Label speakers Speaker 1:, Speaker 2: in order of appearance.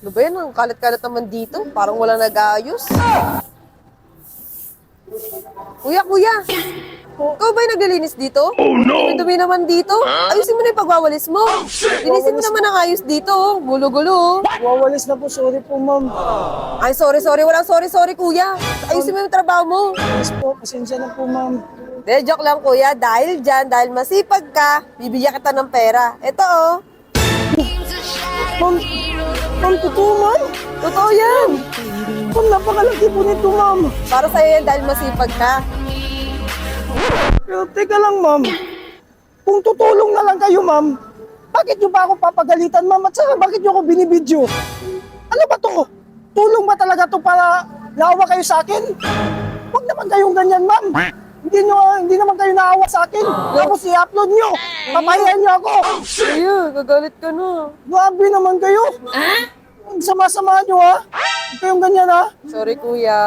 Speaker 1: Ano ba yan? Ang kalat-kalat naman dito. Parang wala nag-aayos. Kuya, kuya! Ikaw ba yung naglilinis dito? Oh no! Dumi naman dito. Ayusin mo na yung pagwawalis mo. Linisin mo naman ang ayos dito. Oh. Gulo-gulo. Oh.
Speaker 2: Wawalis na po, sorry po ma'am.
Speaker 1: Ay, sorry, sorry. Walang sorry, sorry, kuya. Ayusin mo yung trabaho mo.
Speaker 2: Yes po, pasensya na po ma'am.
Speaker 1: De, joke lang, kuya. Dahil dyan, dahil masipag ka, bibigyan kita ng pera. Ito, oh.
Speaker 2: Ma'am, ma'am, totoo ma'am.
Speaker 1: Totoo yan.
Speaker 2: Ma'am, napakalaki po nito ma'am.
Speaker 1: Para sa'yo yan dahil masipag ka.
Speaker 2: Pero teka lang ma'am, kung tutulong na lang kayo ma'am, bakit nyo ba ako papagalitan ma'am? At saka bakit nyo ako binibidyo? Ano ba to? Tulong ba talaga to para naawa kayo sa akin? Huwag naman kayong ganyan ma'am. Hindi naman kayo naawa sa akin. Tapos i-upload nyo. Papahiyan nyo ako.
Speaker 1: Kuya, gagalit ka na.
Speaker 2: Grabe naman kayo. Ang sama-sama nyo ha. Huwag kayong ganyan ha.
Speaker 1: Sorry, kuya.